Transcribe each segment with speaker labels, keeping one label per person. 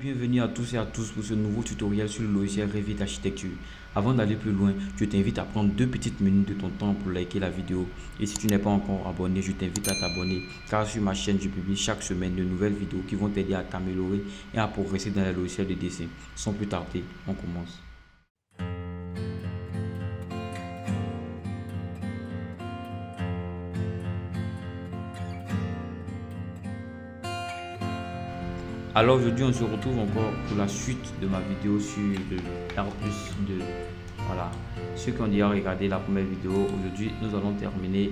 Speaker 1: bienvenue à tous et à tous pour ce nouveau tutoriel sur le logiciel Revit Architecture. Avant d'aller plus loin, je t'invite à prendre 2 petites minutes de ton temps pour liker la vidéo. Et si tu n'es pas encore abonné, je t'invite à t'abonner car sur ma chaîne, je publie chaque semaine de nouvelles vidéos qui vont t'aider à t'améliorer et à progresser dans les logiciels de dessin. Sans plus tarder, on commence. Alors aujourd'hui, on se retrouve encore pour la suite de ma vidéo sur le R+2. Voilà, ceux qui ont déjà regardé la première vidéo, aujourd'hui nous allons terminer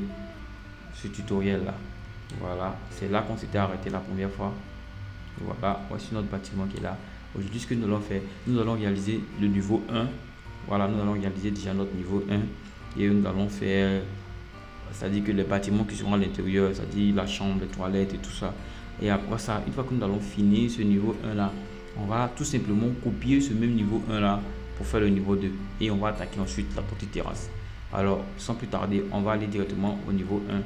Speaker 1: ce tutoriel là. Voilà, c'est là qu'on s'était arrêté la première fois. Voilà, voici notre bâtiment qui est là. Aujourd'hui, ce que nous allons faire, nous allons réaliser le niveau 1. Voilà, nous allons réaliser déjà notre niveau 1 et nous allons faire, c'est-à-dire que les bâtiments qui seront à l'intérieur, c'est-à-dire la chambre, les toilettes et tout ça. Et après ça, une fois que nous allons finir ce niveau 1 là, on va tout simplement copier ce même niveau 1 là pour faire le niveau 2. Et on va attaquer ensuite la petite terrasse. Alors, sans plus tarder, on va aller directement au niveau 1.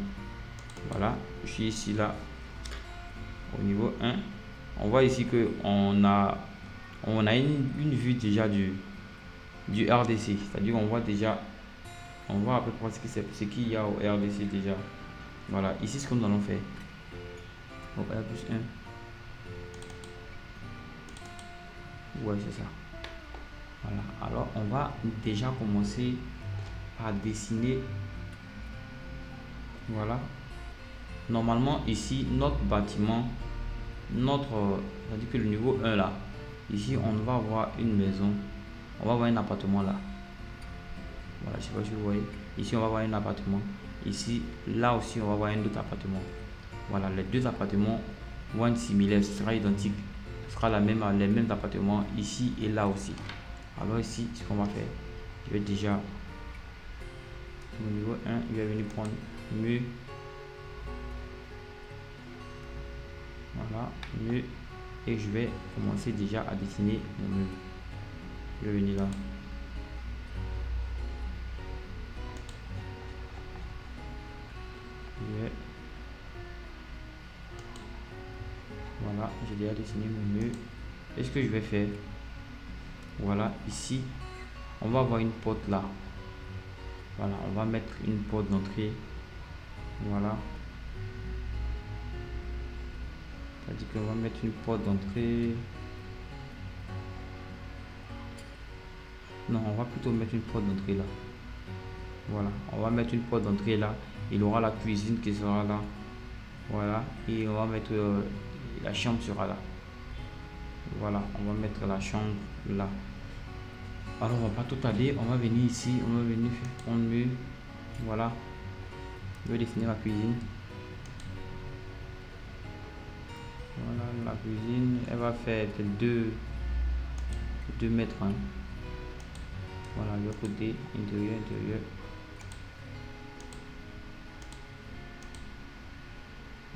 Speaker 1: Voilà, je suis ici là, au niveau 1. On voit ici que on a une vue déjà du RDC. C'est-à-dire on voit déjà, on voit à peu près ce qu'il y a au RDC déjà. Voilà, ici ce que nous allons faire. Au R+1. Ouais, c'est ça. Voilà. Alors, on va déjà commencer à dessiner. Voilà. Normalement, ici, notre bâtiment, c'est-à-dire que le niveau 1 là, ici, on va avoir une maison. On va avoir un appartement là. Voilà, je sais pas si vous voyez. Ici, on va avoir un appartement. Ici, là aussi, on va avoir un autre appartement. Voilà, les deux appartements vont être similaires, ce sera identique, ce sera les mêmes appartements ici et là aussi. Alors ici, ce qu'on va faire, je vais déjà au niveau 1, je vais venir prendre mur. Voilà, mur, et je vais commencer déjà à dessiner mon mur. Je vais venir là. Voilà, j'ai déjà dessiné mon mur. Et ce que je vais faire, voilà, ici, on va avoir une porte là. Voilà, on va mettre une porte d'entrée. Voilà. C'est-à-dire qu'on va mettre une porte d'entrée. Non, on va plutôt mettre une porte d'entrée là. Voilà, on va mettre une porte d'entrée là. Il aura la cuisine qui sera là. Voilà, et on va mettre la chambre sera là. Voilà, on va mettre la chambre là. Alors on va pas tout aller, on va venir ici, on va venir prendre mur. Voilà, je vais dessiner ma cuisine. Voilà, la cuisine, elle va faire 2 mètres. Hein. Voilà, le côté intérieur.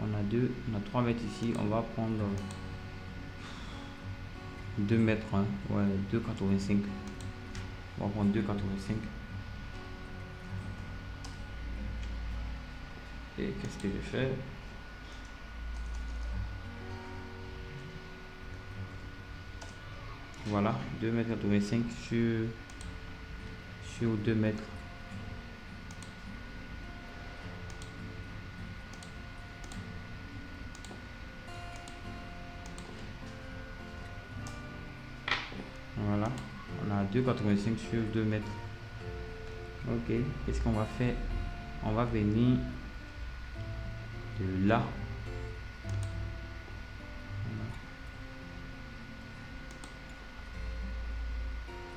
Speaker 1: On a 3 mètres ici, on va prendre 2 mètres, hein. Ouais, 2,85. On va prendre 2,85. Et qu'est-ce que je fais? Voilà, 2,85 m sur 2 mètres. Voilà, on a 2,85 sur 2 mètres. Ok, qu'est-ce qu'on va faire? On va venir de là.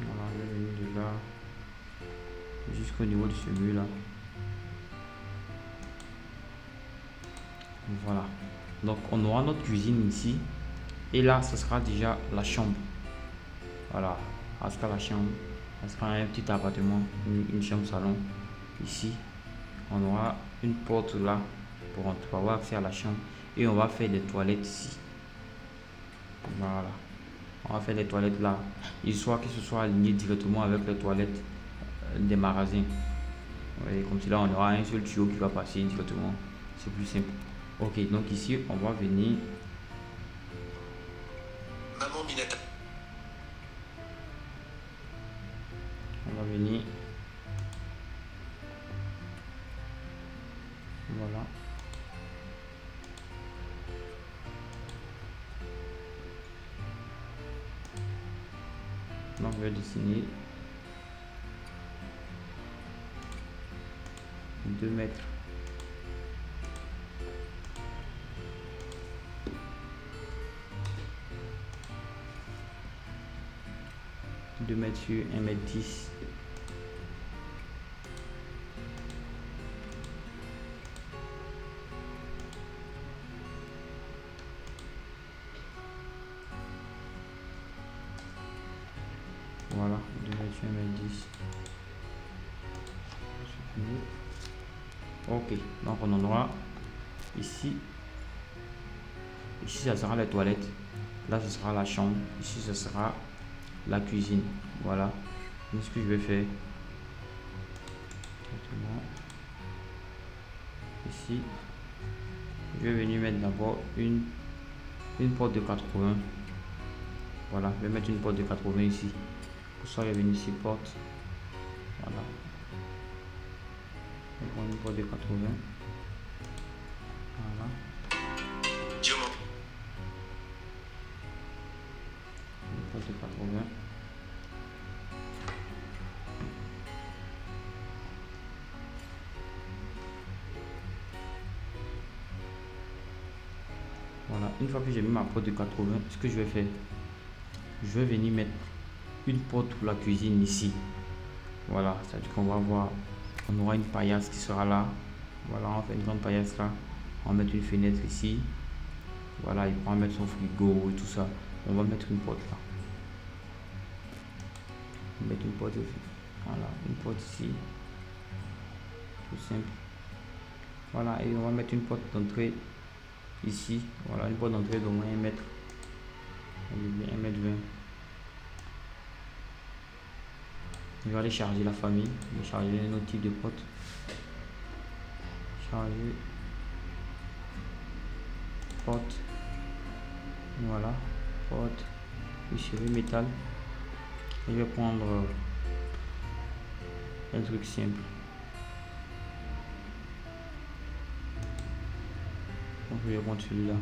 Speaker 1: Voilà, je vais venir de là jusqu'au niveau de ce mur là. Voilà, donc on aura notre cuisine ici. Et là, ce sera déjà la chambre. Voilà, ça sera la chambre, ça sera un petit appartement, une chambre salon. Ici, on aura une porte là pour avoir accès à la chambre et on va faire des toilettes ici. Voilà, on va faire des toilettes là, histoire que ce soit aligné directement avec les toilettes des magasins. Et comme cela, on aura un seul tuyau qui va passer directement. C'est plus simple. Ok, donc ici, on va venir.
Speaker 2: Maman, Mineta.
Speaker 1: On va venir. Voilà. Donc je vais dessiner 2 mètres. Sur 1,10 m. Voilà, 2 mètres sur 1,10 m. Ok, donc on en aura ici. Ici, ça sera les toilettes. Là, ce sera la chambre. Ici, ce sera la cuisine. Voilà. Donc, ce que je vais faire. Ici, je vais venir mettre d'abord une porte de 80. Voilà, je vais mettre une porte de 80 ici. Pour ça, je vais venir ici, porte. Voilà. Je vais prendre une porte de 80. Voilà. Une porte de 80. Voilà, une fois que j'ai mis ma porte de 80, ce que je vais faire, je vais venir mettre une porte pour la cuisine ici. Voilà, ça veut dire qu'on va voir, on aura une paillasse qui sera là. Voilà, on fait une grande paillasse là. On va mettre une fenêtre ici. Voilà, il pourra mettre son frigo et tout ça. On va mettre une porte là. On va mettre une porte ici. Voilà, une porte ici. Tout simple. Voilà, et on va mettre une porte d'entrée ici. Voilà, une porte d'entrée d'au moins 1 mètre. 1,20 m. Je vais aller charger la famille. Je vais charger un autre type de porte. Charger. Porte. Voilà. Porte. Échiré métal. Et je vais prendre un truc simple. Donc je vais prendre celui-là.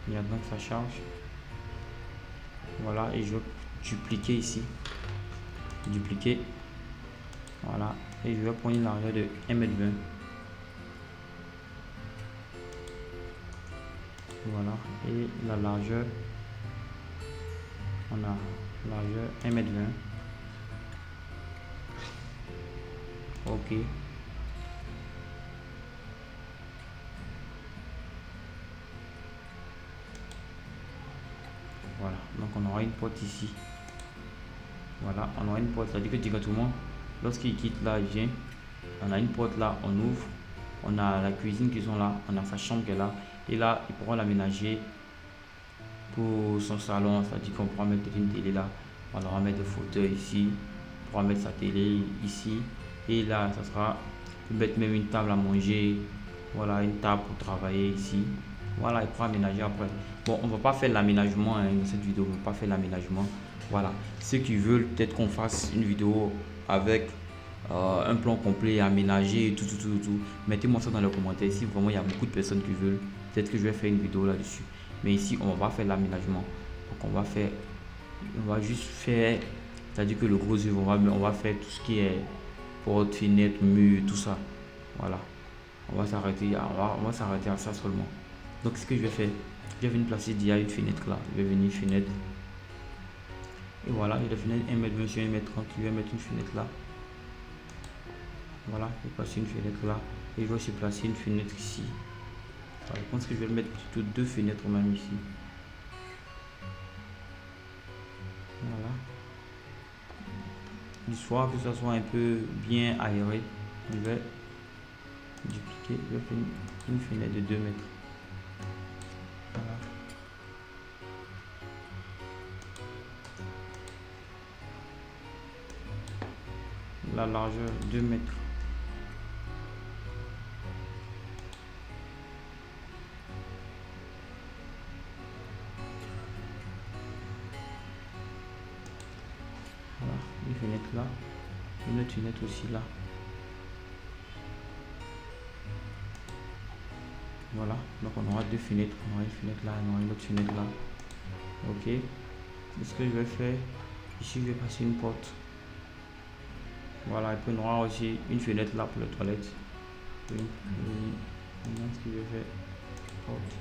Speaker 1: Il y a donc ça charge. Voilà, et je vais dupliquer ici. Dupliquer. Voilà, et je vais prendre une largeur de 1,20 m. Voilà, et la largeur, on a largeur 1,20 m. Ok. Voilà, donc on aura une porte ici. Voilà, on aura une porte, c'est-à-dire que directement, lorsqu'il quitte là, il vient, on a une porte là, on ouvre, on a la cuisine qui sont là, on a sa chambre qui est là, et là, il pourra l'aménager pour son salon, c'est-à-dire qu'on pourra mettre une télé là, on va mettre des fauteuils ici, on pourra mettre sa télé ici, et là, ça sera, on peut mettre même une table à manger, voilà, une table pour travailler ici. Voilà, il pourra aménager après. Bon, on va pas faire l'aménagement dans cette vidéo, on va pas faire l'aménagement. Voilà, ceux qui veulent peut-être qu'on fasse une vidéo avec un plan complet, aménagé et tout. Mettez-moi ça dans les commentaires. Ici, vraiment, il y a beaucoup de personnes qui veulent. Peut-être que je vais faire une vidéo là-dessus. Mais ici, on va pas faire l'aménagement. Donc, on va juste faire, c'est-à-dire que le gros œuvre, on va faire tout ce qui est porte, fenêtre, mur, tout ça. Voilà, on va s'arrêter à ça seulement. Donc ce que je vais faire, je vais venir placer il y a une fenêtre là, je vais venir fenêtre, et voilà, j'ai la fenêtre 1,20 m sur 1,30 m, je vais mettre une fenêtre là. Voilà, je vais placer une fenêtre là, et je vais aussi placer une fenêtre ici. Voilà, je pense que je vais mettre plutôt 2 fenêtres même ici. Voilà, histoire que ça soit un peu bien aéré, je vais dupliquer, je vais faire une fenêtre de 2 mètres. Voilà. La largeur 2 mètres. fenêtre là, une autre fenêtre aussi là. Voilà, donc on aura deux fenêtres, on aura une fenêtre là, on aura une autre fenêtre là. Ok, c'est ce que je vais faire. Ici je vais passer une porte. Voilà, et puis on aura aussi une fenêtre là pour les toilettes. Maintenant ce que je vais faire, porte.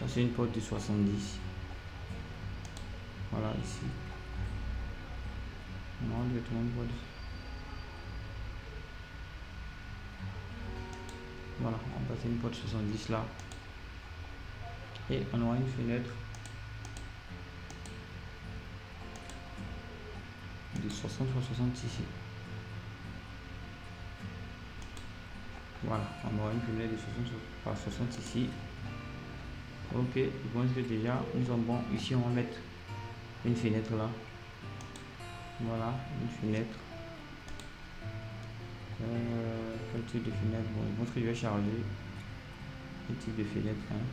Speaker 1: Là c'est une porte de 70. Voilà, ici. On aura directement une porte. Voilà, on va passer une porte 70 là. Et on aura une fenêtre de 60 x 60 ici. Voilà, on aura une fenêtre de 60 par 60 ici. Ok, je pense que déjà nous sommes bons. Ici on va mettre une fenêtre là. Voilà, une fenêtre. Quel type de fenêtre? Bon, je pense que je vais charger. Quel type de fenêtre hein?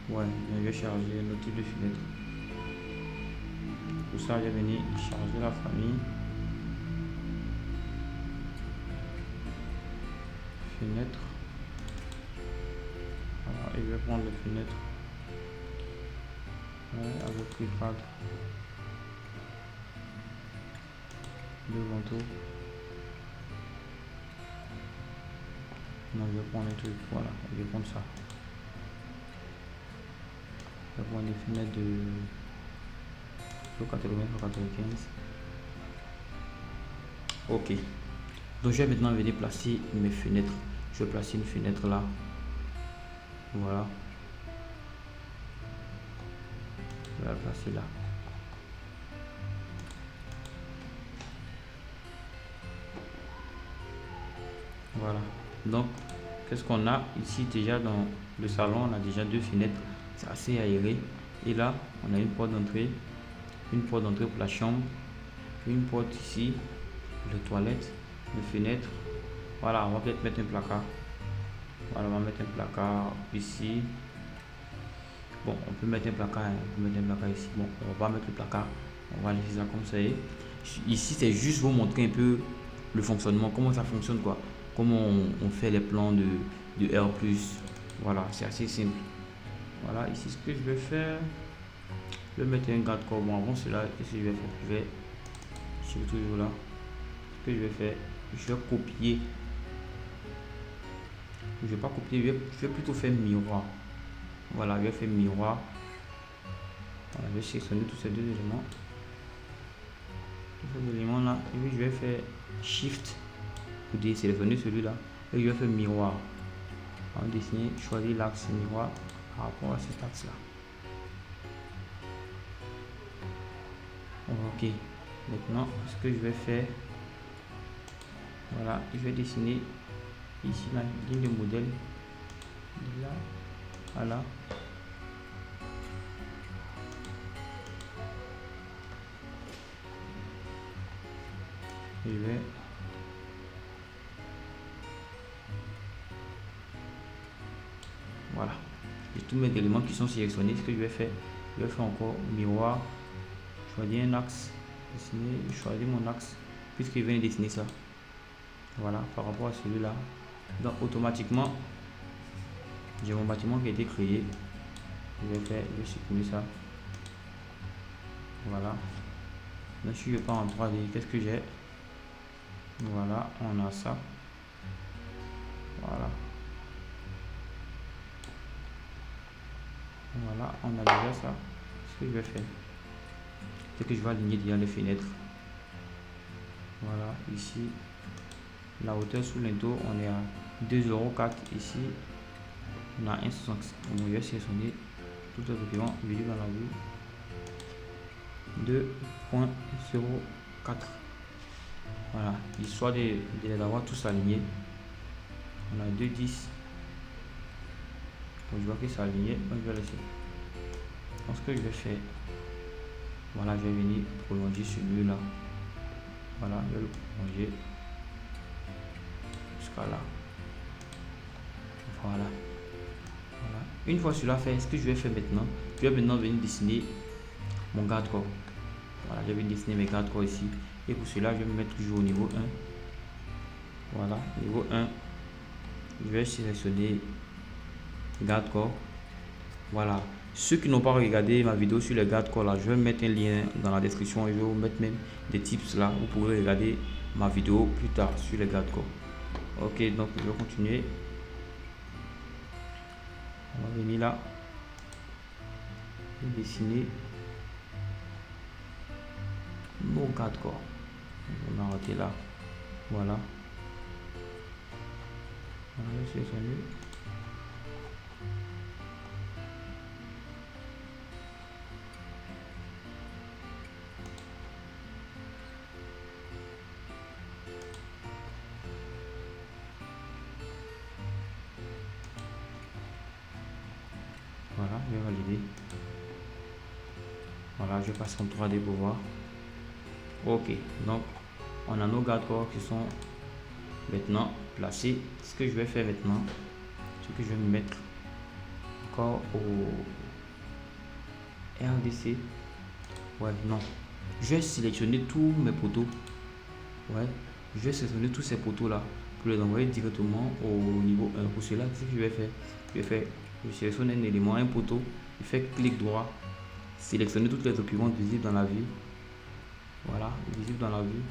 Speaker 1: Ouais, je vais charger un autre type de fenêtre. Pour ça, je vais venir charger la famille. Fenêtre. Voilà, et je vais prendre les fenêtres. Ouais, avec les cadres. Deux vantaux. Non, je vais prendre un truc. Voilà, je vais prendre ça. Je vais prendre des fenêtres de 80 x 95. Ok. Donc je vais maintenant venir placer mes fenêtres. Je vais placer une fenêtre là. Voilà. Je vais la placer là. Voilà. Donc, qu'est-ce qu'on a ici déjà dans le salon? On a déjà deux fenêtres. C'est assez aéré. Et là, on a une porte d'entrée. Une porte d'entrée pour la chambre. Une porte ici. Les toilettes. Les fenêtres. Voilà, on va peut-être mettre un placard. Voilà, on va mettre un placard ici. Bon, on peut mettre un placard, hein. On peut mettre un placard ici. Bon, on va pas mettre le placard. On va laisser ça comme ça. Ici, c'est juste vous montrer un peu le fonctionnement, comment ça fonctionne, quoi. Comment on fait les plans de R+. Voilà, c'est assez simple. Voilà, ici, ce que je vais faire, je vais mettre un garde-corps. Bon, avant cela, qu'est-ce que je vais faire? Je suis toujours là. Ce que je vais faire, je vais copier. Je vais pas copier, je vais plutôt faire miroir. Voilà, je vais faire miroir. Voilà, je vais sélectionner tous ces deux éléments. Tous ces éléments là. Et puis je vais faire Shift pour désélectionner celui-là. Et je vais faire miroir. On va dessiner, choisir l'axe miroir par rapport à cet axe là. Ok. Maintenant, ce que je vais faire, voilà, je vais dessiner ici la ligne de modèle. De là, voilà. Je vais voilà, et tous mes éléments qui sont sélectionnés. Ce que je vais faire encore miroir, choisir un axe, dessiner, choisir mon axe puisqu'il vient de dessiner ça. Voilà, par rapport à celui-là. Donc automatiquement, j'ai mon bâtiment qui a été créé. Je vais supprimer ça. Voilà. Là, si je pars en 3D, qu'est-ce que j'ai? Voilà, on a ça. Voilà. Voilà, on a déjà ça. Ce que je vais faire, c'est que je vais aligner déjà les fenêtres. Voilà, ici, la hauteur sous l'inteau, on est à 2,04 €. Ici, on a 1,65 €. Je vais sélectionner tout le document, vidéo dans la vue. 2,04. Voilà, histoire de les avoir tous alignés. On a 2,10. Donc je vois que c'est aligné, donc je vais laisser. Donc ce que je vais faire, voilà, je vais venir prolonger celui-là. Voilà, je vais le prolonger jusqu'à là. Voilà. Voilà. Une fois cela fait, ce que je vais faire maintenant, je vais maintenant venir dessiner mon garde-corps. Voilà, je vais dessiner mes garde corps ici. Et pour cela, je vais me mettre toujours au niveau 1. Voilà, niveau 1. Je vais sélectionner garde corps. Voilà. Ceux qui n'ont pas regardé ma vidéo sur les garde corps là, je vais mettre un lien dans la description et je vais vous mettre même des tips là. Vous pourrez regarder ma vidéo plus tard sur les garde corps. Ok, donc je vais continuer. On va venir là. Dessiner nos garde corps. On va arrêter là. Voilà. Je sélectionne. Voilà, je vais valider. Voilà, je passe en 3D pour voir. Ok, donc on a nos garde-corps qui sont maintenant placés. Ce que je vais faire maintenant, c'est que je vais me mettre encore au RDC. Ouais, non. Je vais sélectionner tous mes poteaux. Ouais, je vais sélectionner tous ces poteaux là pour les envoyer directement au niveau 1. Pour cela, ce que je vais faire, je sélectionne un élément, un poteau, je fais clic droit, sélectionner toutes les documents visibles dans la vue. Voilà, visible dans la vue.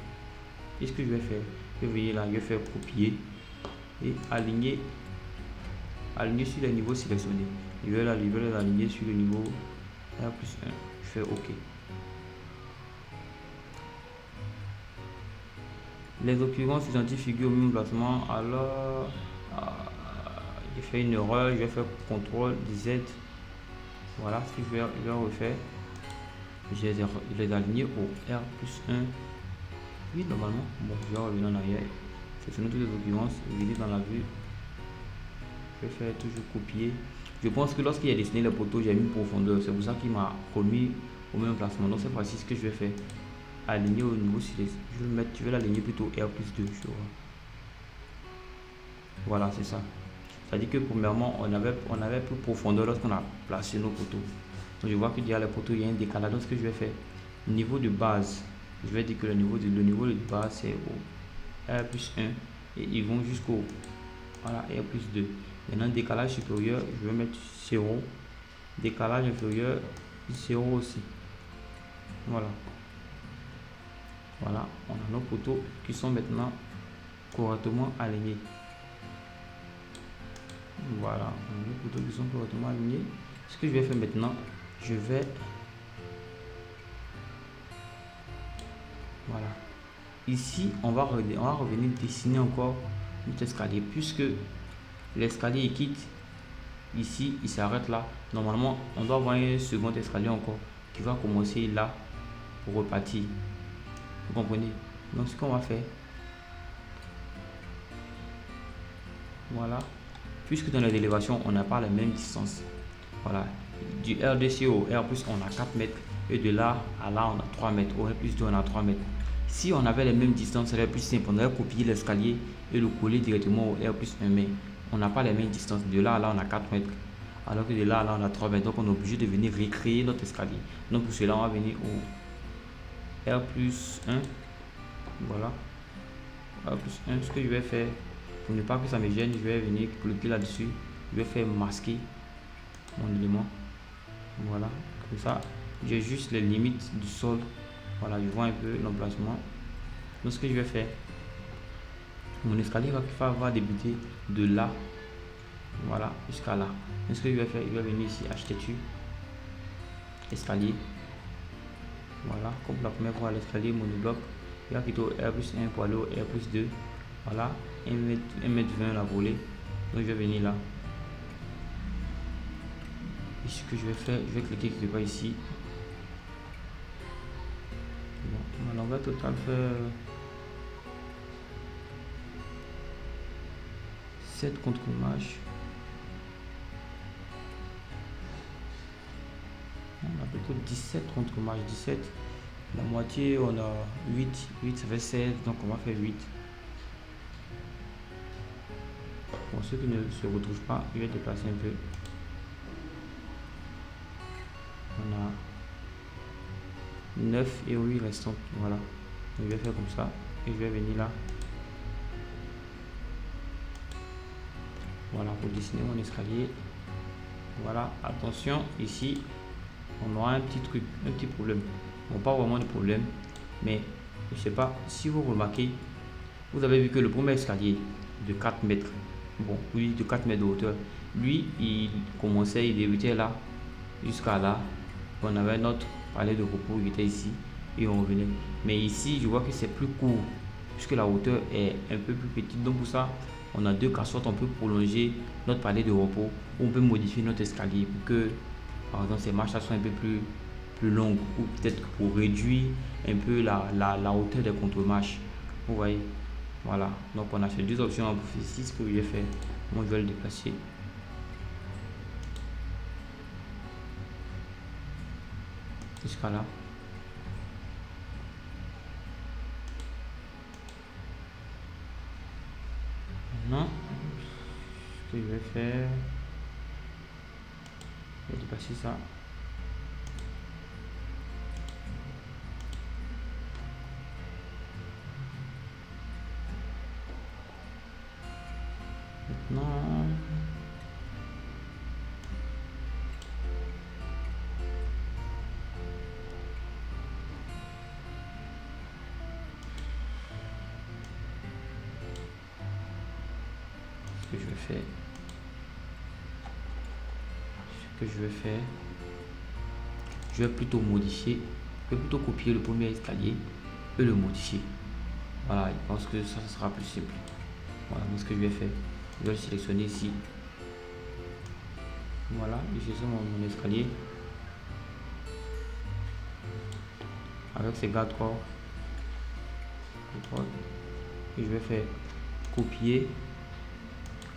Speaker 1: Et ce que je vais faire, je vais là, je vais faire copier et aligner sur les niveaux sélectionnés. Je vais l'aligner sur le niveau R+1. Je fais OK. Les documents identiques figurent au même placement. Alors, j'ai fait une erreur. Je vais faire CTRL Z. Voilà ce que je vais refaire. Je les aligner au R+1. Oui, normalement. Bon, je vais revenir en arrière. Sélectionner tous les documents, visibles dans la vue. Je vais faire toujours copier. Je pense que lorsqu'il a dessiné les poteaux, j'ai mis profondeur. C'est pour ça qu'il m'a remis au même placement. Donc, cette fois-ci, ce que je vais faire, aligner au niveau je vais l'aligner plutôt R+2. Voilà, c'est ça. C'est-à-dire que premièrement, on avait plus profondeur lorsqu'on a placé nos poteaux. Donc, je vois que derrière les poteaux, il y a un décalage. Donc, ce que je vais faire, niveau de base, je vais dire que le niveau de base, c'est au R+1 et ils vont jusqu'au R+2. Maintenant, décalage supérieur, je vais mettre 0. Décalage inférieur, 0 aussi. Voilà. Voilà, on a nos poteaux qui sont maintenant correctement alignés. Voilà, on a nos poteaux qui sont correctement alignés. Ce que je vais faire maintenant, je vais... Voilà. Ici, on va revenir dessiner encore notre escalier. Puisque l'escalier quitte, ici, il s'arrête là. Normalement, on doit avoir un second escalier encore qui va commencer là pour repartir. Vous comprenez? Donc, ce qu'on va faire, voilà, puisque dans les élévations, on n'a pas la même distance. Voilà, du RDC au R+, on a 4 mètres et de là à là, on a 3 mètres. Au R+2, on a 3 mètres. Si on avait les mêmes distances, ça serait plus simple. On aurait copié l'escalier et le coller directement au R+1, mais on n'a pas les mêmes distances. De là à là, on a 4 mètres. Alors que de là à là, on a 3 mètres. Donc, on est obligé de venir recréer notre escalier. Donc, pour cela, on va venir au R+1. Voilà. R+1. Ce que je vais faire, pour ne pas que ça me gêne, je vais venir cliquer là-dessus. Je vais faire masquer mon élément. Voilà. Comme ça, j'ai juste les limites du sol. Voilà, je vois un peu l'emplacement. Donc, ce que je vais faire, mon escalier va débuter de là, voilà, jusqu'à là. Donc, ce que je vais faire, je vais venir ici, architecture, escalier. Voilà, comme la première fois, l'escalier monobloc. Il va quitter au R+1 pour aller au R+2. Voilà, 1m20 la volée. Donc, je vais venir là. Et ce que je vais faire, je vais cliquer quelque part ici. Bon, ma longueur totale fait 7 contre-images. On a plutôt 17 contre-images. 17. La moitié, on a 8. 8, ça fait 16. Donc, on va faire 8. Pour ceux qui ne se retrouvent pas, je vais déplacer un peu. On a 9 et 8 restantes. Voilà. Je vais faire comme ça et je vais venir là. Voilà, pour dessiner mon escalier. Voilà, attention, ici, on aura un petit truc, un petit problème. Bon, pas vraiment de problème, mais je sais pas si vous remarquez, vous avez vu que le premier escalier de 4 mètres, bon, oui, de 4 mètres de hauteur, lui, il commençait, il débutait là, jusqu'à là. On avait notre palais de repos qui était ici et on revenait. Mais ici, je vois que c'est plus court, puisque la hauteur est un peu plus petite. Donc, pour ça, on a deux cassottes, on peut prolonger notre palais de repos, ou on peut modifier notre escalier pour que, par exemple, ces marches soient un peu plus longues, ou peut-être pour réduire un peu la hauteur des contre-marches. Vous voyez, voilà. Donc, on a ces deux options pour ici. Ce que je vais faire, moi, je vais le déplacer. Jusqu'à là. Maintenant, ce que je vais faire, je vais dépasser ça. Maintenant, ce que je vais faire, je vais plutôt modifier, je vais plutôt copier le premier escalier et le modifier. Voilà, je pense que ça sera plus simple. Voilà, donc ce que je vais faire, je vais le sélectionner ici. Voilà, j'ai mon escalier avec ses garde-corps. Et je vais faire copier,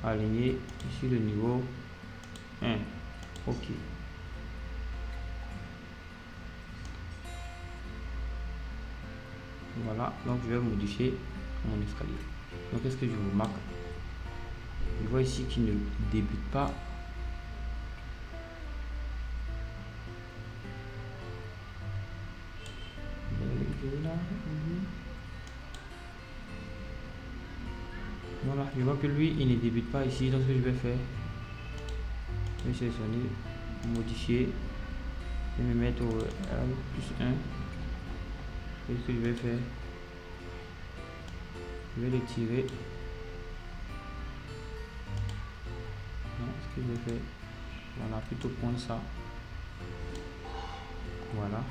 Speaker 1: aligner ici le niveau 1. Ok. Voilà, donc je vais modifier mon escalier. Donc qu'est-ce que je remarque? Je vois ici qu'il ne débute pas. Voilà, je vois que lui, il ne débute pas ici. Donc ce que je vais faire, je vais sélectionner, modifier, et me mettre au R+1. Et ce que je vais faire, je vais le tirer. Non, ce que je vais faire, voilà, plutôt prendre ça. Voilà.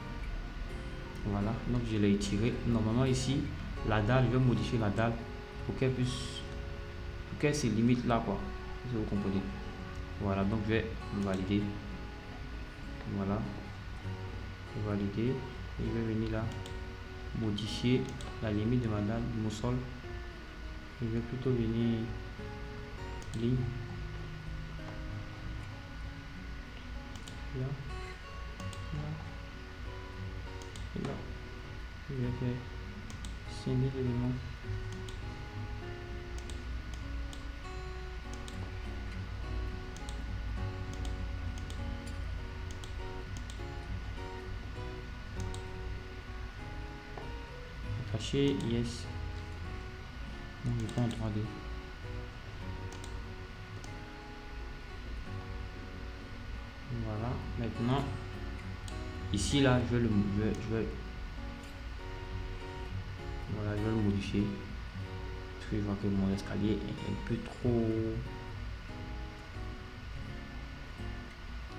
Speaker 1: Voilà, donc je l'ai tiré. Normalement ici, la dalle, je vais modifier la dalle pour qu'elle puisse, pour qu'elle se limite là, quoi. Si vous comprenez. Voilà, donc je vais valider. Voilà. Valider. Et je vais venir là, modifier la limite de ma dalle, de mon sol. Je vais plutôt venir ligne. Là. Là. Et là. Je vais faire scinder l'élément. Attacher, yes. Non, je pas en 3D. Voilà, maintenant ici là je vais le voilà, je vais le modifier parce que je vois que mon escalier est un peu trop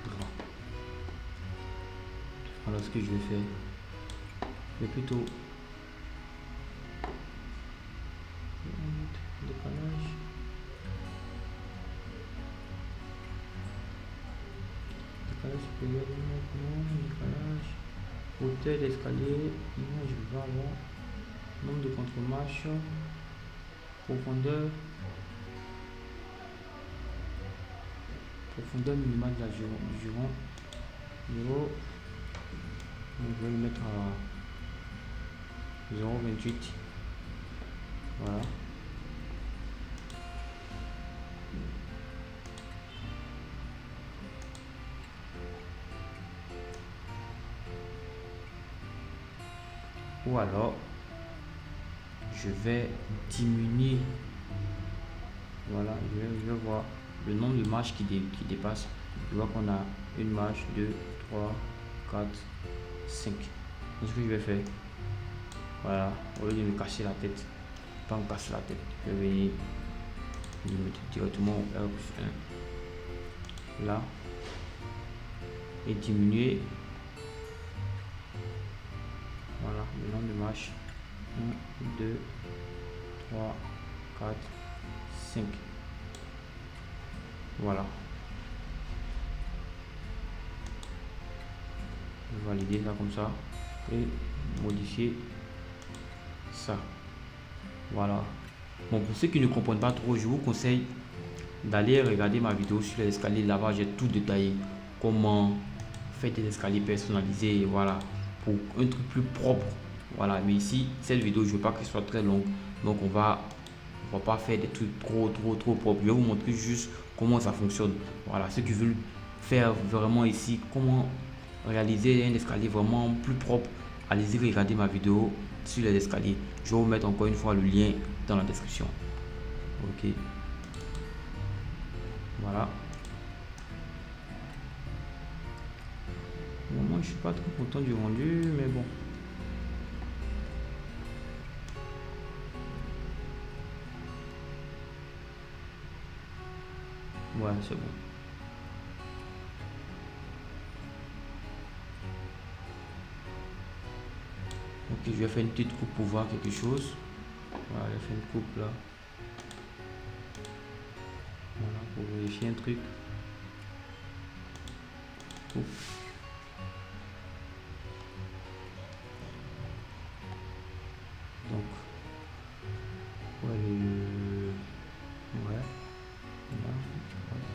Speaker 1: grand. Alors ce que je vais faire, je vais plutôt décalage. Décalage supérieur, décalage, hauteur d'escalier, moi je vais avoir nombre de contre-marches, profondeur minimale de la du giron, 0, je vais le mettre à 0,28. Voilà. Ou alors, je vais diminuer. Voilà, je vais voir le nombre de marches qui dépasse. Je vois qu'on a une marche, 2, 3, 4, 5. Donc, ce que je vais faire, voilà, au lieu de me casser la tête, pas me casser la tête, je vais venir le mettre directement au R+1 là et diminuer. Voilà, le nombre de marches, 1, 2, 3, 4, 5. Voilà. Je vais valider ça comme ça et modifier ça. Voilà. Bon, pour ceux qui ne comprennent pas trop, je vous conseille d'aller regarder ma vidéo sur les escaliers. Là-bas, j'ai tout détaillé. Comment faire des escaliers personnalisés. Voilà. Pour un truc plus propre. Voilà. Mais ici, cette vidéo, je ne veux pas qu'elle soit très longue. Donc, on va pas faire des trucs trop propres. Je vais vous montrer juste comment ça fonctionne. Voilà. Ceux qui veulent faire vraiment ici, comment réaliser un escalier vraiment plus propre, allez-y regarder ma vidéo sur les escaliers. Je vais vous mettre encore une fois le lien dans la description. Ok, voilà. Bon, moi je suis pas trop content du rendu, mais bon. Ouais, c'est bon. Ok, je vais faire une petite coupe pour voir quelque chose. Voilà, je vais faire une coupe là. Voilà, pour vérifier un truc. Coupe. Donc, ouais, ouais, là,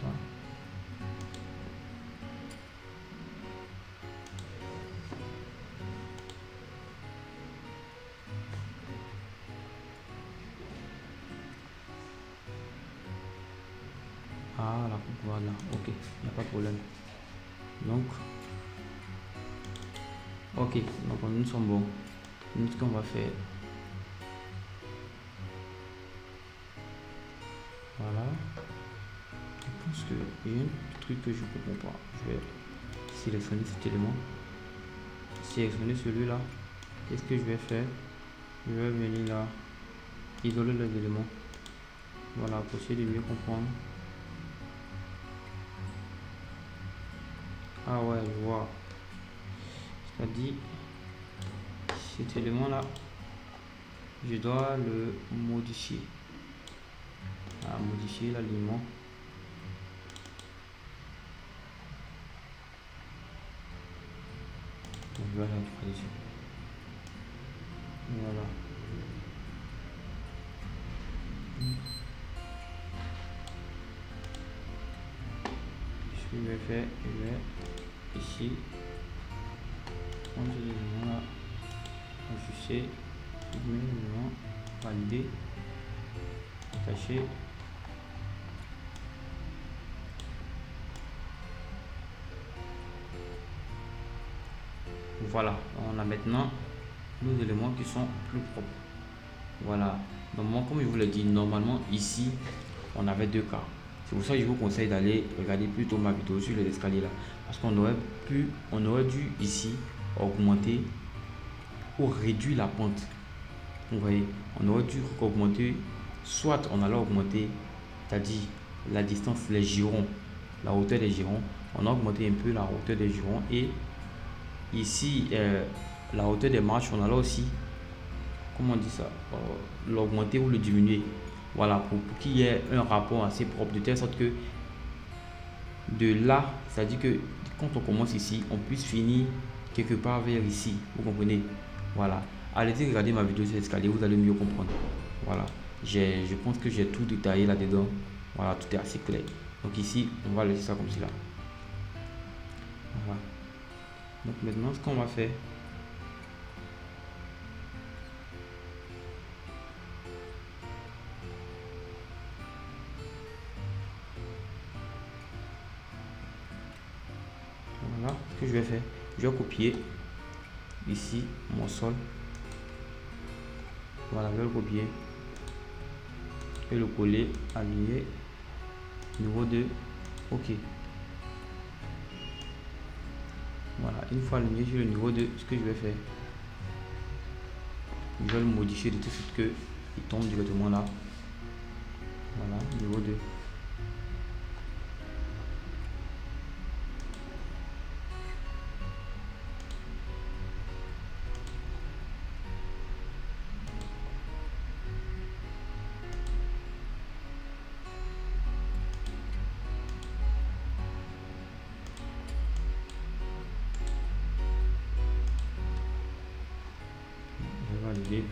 Speaker 1: ça. Ah, la coupe, voilà, ok, il n'y a pas de problème. Donc, ok, donc nous sommes bons. Nous, ce qu'on va faire, voilà. Je pense qu'il y a un truc que je ne comprends pas. Je vais sélectionner cet élément. Sélectionner celui-là. Qu'est-ce que je vais faire? Je vais venir là, isoler les éléments. Voilà, pour essayer de mieux comprendre. Ah ouais, je vois. C'est-à-dire, cet élément-là, je dois le modifier. À modifier l'alignement. Je vais aller dessus. Voilà. Ce que je vais faire, je vais ici prendre cet élément là, ajuster, supprimer l'élément, valider, attacher. Voilà, on a maintenant nos éléments qui sont plus propres. Voilà, normalement, comme je vous l'ai dit, normalement ici on avait deux cas. C'est pour ça que je vous conseille d'aller regarder plutôt ma vidéo sur les escaliers là, parce qu'on aurait dû ici augmenter ou réduire la pente. Vous voyez, on aurait dû augmenter, soit on allait augmenter, c'est-à-dire la distance, les girons, la hauteur des girons. On a augmenté un peu la hauteur des girons et ici la hauteur des marches, on allait aussi, comment on dit ça, l'augmenter ou le diminuer. Voilà, pour qu'il y ait un rapport assez propre, de telle sorte que de là, c'est-à-dire que quand on commence ici, on puisse finir quelque part vers ici. Vous comprenez? Voilà. Allez-y regarder ma vidéo sur l'escalier, vous allez mieux comprendre. Voilà. Je pense que j'ai tout détaillé là-dedans. Voilà, tout est assez clair. Donc ici, on va laisser ça comme cela. Voilà. Donc maintenant, ce qu'on va faire, voilà ce que je vais faire. Je vais copier ici mon sol. Voilà, je vais le copier et le coller, aligner, niveau 2, ok. Voilà, une fois aligné sur le niveau 2, ce que je vais faire, je vais le modifier de tout ce que il tombe directement là. Voilà, niveau 2. Je vais valider.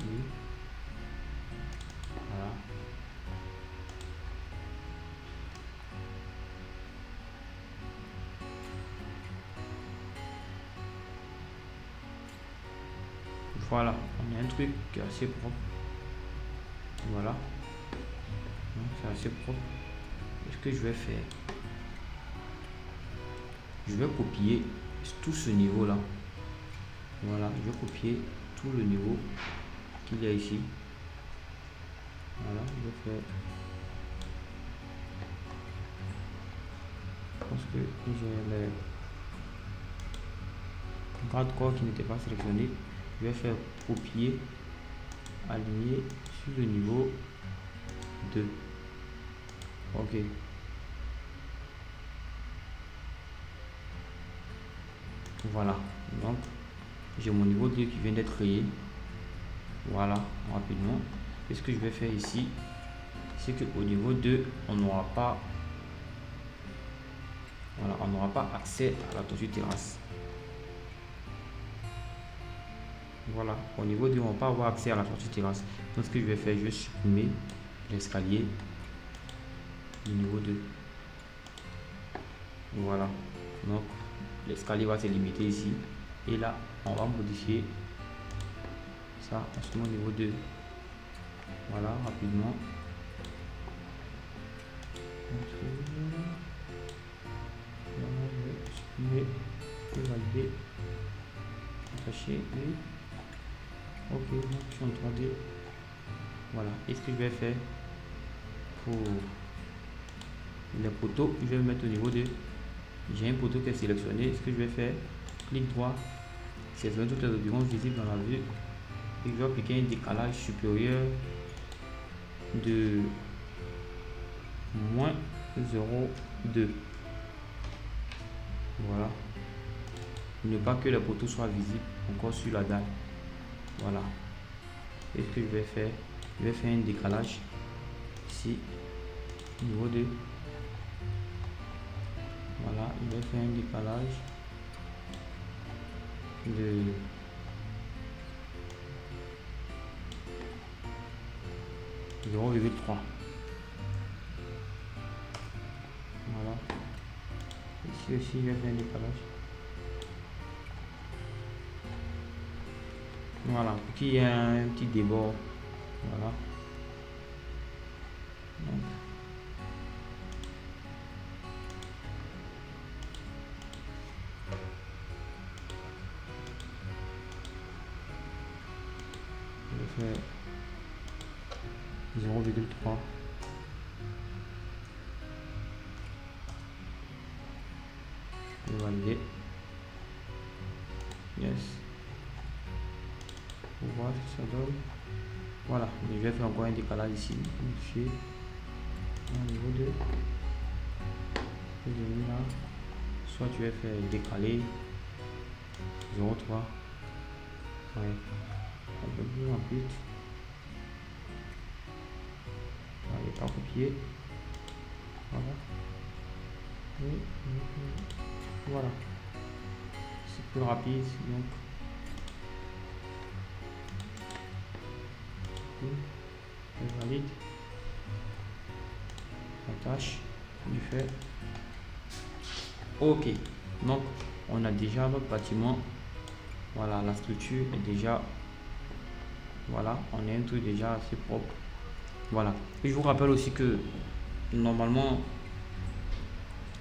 Speaker 1: Oui. Voilà. Voilà, on a un truc qui est assez propre. Voilà, c'est assez propre. Ce que je vais faire, je vais copier tout ce niveau là. Voilà, je vais copier tout le niveau qu'il y a ici. Voilà, je vais faire. Parce que j'ai le garde corps qui n'était pas sélectionné. Je vais faire copier, aligner sur le niveau 2. Ok. Voilà. Donc, j'ai mon niveau 2 qui vient d'être créé. Voilà, rapidement. Et ce que je vais faire ici, c'est qu'au niveau 2, on n'aura pas, voilà, on n'aura pas accès à la toiture terrasse. Voilà, au niveau 2, on ne va pas avoir accès à la toiture terrasse. Donc, ce que je vais faire, je vais supprimer l'escalier du niveau 2. Voilà, donc l'escalier va se limiter ici. Et là, on va modifier ça à ce niveau 2. Voilà, rapidement. Je vais supprimer, valider, attacher, oui. Ok, donc je suis en 3D. Voilà, et ce que je vais faire pour les poteaux, je vais mettre au niveau de. J'ai un poteau qui est sélectionné. Ce que je vais faire, clic droit, sélectionner toutes les options visibles dans la vue et je vais appliquer un décalage supérieur de moins 0,2. Voilà, ne pas que les poteaux soient visibles encore sur la dalle. Voilà, et ce que je vais faire, je vais faire un décalage ici, niveau 2. Voilà, je vais faire un décalage de 0,3. Voilà, ici aussi je vais faire un décalage. Voilà, pour qu'il y ait un petit débord. Voilà. Donc, je vais faire 0,3. Je vais valider. Yes. Pour voir ce que ça donne. Voilà, je vais faire encore un décalage ici. Modifier. Au niveau de. Là. Soit tu vas faire décaler 0,3. Ouais. Un peu plus rapide. Allez, pas copier. Voilà. Et voilà. C'est plus rapide donc. Je valide. Attache. Du fait. Ok. Donc on a déjà notre bâtiment. Voilà, la structure est déjà. Voilà, on a un truc déjà assez propre. Voilà. Et je vous rappelle aussi que normalement,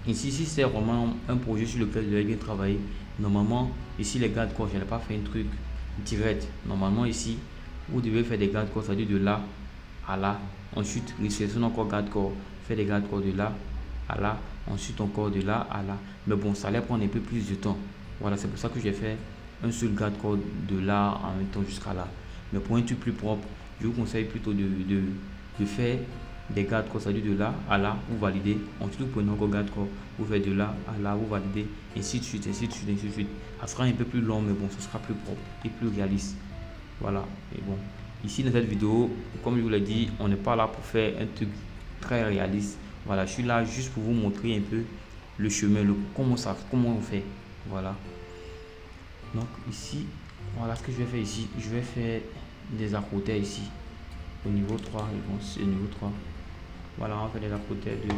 Speaker 1: ici, si c'est vraiment un projet sur lequel vous avez bien travaillé, normalement, ici les garde-corps, je n'ai pas fait un truc direct. Normalement, ici, vous devez faire des garde corps, c'est-à-dire de là à là. Ensuite, resélectionne encore garde corps, faire des garde corps de là à là, ensuite encore de là à là. Mais bon, ça allait prendre un peu plus de temps. Voilà, c'est pour ça que j'ai fait un seul garde corps de là en même temps jusqu'à là. Mais pour un truc plus propre, je vous conseille plutôt de faire des garde corps, c'est-à-dire de là à là, vous validez. Ensuite, vous prenez encore garde corps, vous faites de là à là, vous validez, ainsi de suite, ainsi de suite, ainsi de suite. Ça sera un peu plus long, mais bon, ça sera plus propre et plus réaliste. Voilà, et bon, ici dans cette vidéo, comme je vous l'ai dit, on n'est pas là pour faire un truc très réaliste. Voilà, je suis là juste pour vous montrer un peu le chemin, comment on fait. Voilà. Donc ici, voilà ce que je vais faire ici. Je vais faire des à-côtés ici. Au niveau 3, bon, c'est au niveau 3. Voilà, on va faire des à-côtés de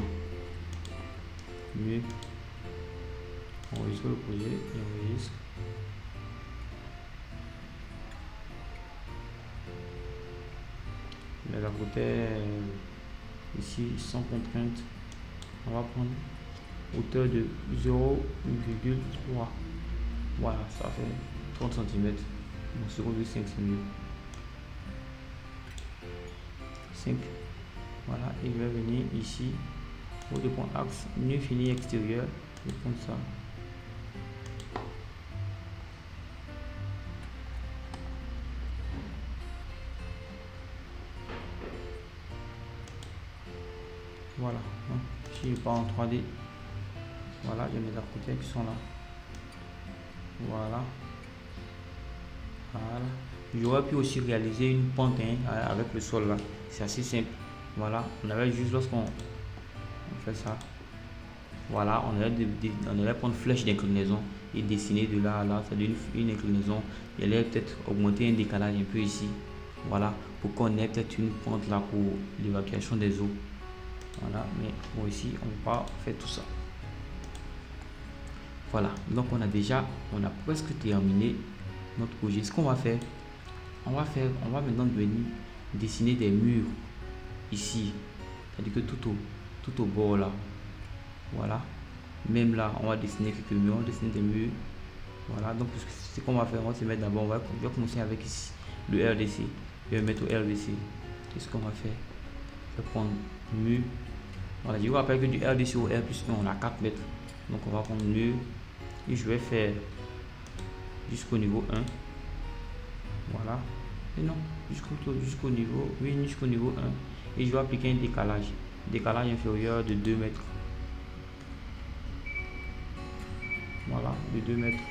Speaker 1: mieux. On enregistre le projet et on enregistre. Les à-côtés ici sans contrainte. On va prendre hauteur de 0,3. Voilà, ça fait 30 cm. Bon, 0,5 c'est mieux. 5. Voilà, et je vais venir ici pour le point axe nu fini extérieur. Je vais prendre ça. Voilà, si je pars en 3D, voilà, j'ai mes à-côtés qui sont là. Voilà. Voilà. J'aurais pu aussi réaliser une pente avec le sol là. C'est assez simple. Voilà, on avait juste lorsqu'on fait ça. Voilà, on allait prendre flèche d'inclinaison et dessiner de là à là. C'est-à-dire une inclinaison. Et allait peut-être augmenter un décalage un peu ici. Voilà, pour qu'on ait peut-être une pente là pour l'évacuation des eaux. Voilà, mais bon, ici on va pas faire tout ça. Voilà, donc on a presque terminé notre projet. Ce qu'on va faire, on va maintenant venir dessiner des murs ici, c'est-à-dire que tout au bord là, voilà, même là on va dessiner quelques murs, on va dessiner des murs. Voilà, donc ce qu'on va faire, on va se mettre d'abord, on va commencer avec ici le RDC. Je vais mettre au RDC. Qu'est-ce qu'on va faire? Je vais prendre mur. Voilà, je vous rappelle que du RDC au R plus 1 on a 4 mètres, donc on va prendre mur et je vais faire jusqu'au niveau 1. Voilà, et non, jusqu'au niveau, oui, jusqu'au niveau 1, et je vais appliquer un décalage inférieur de 2 mètres. Voilà, de 2 mètres.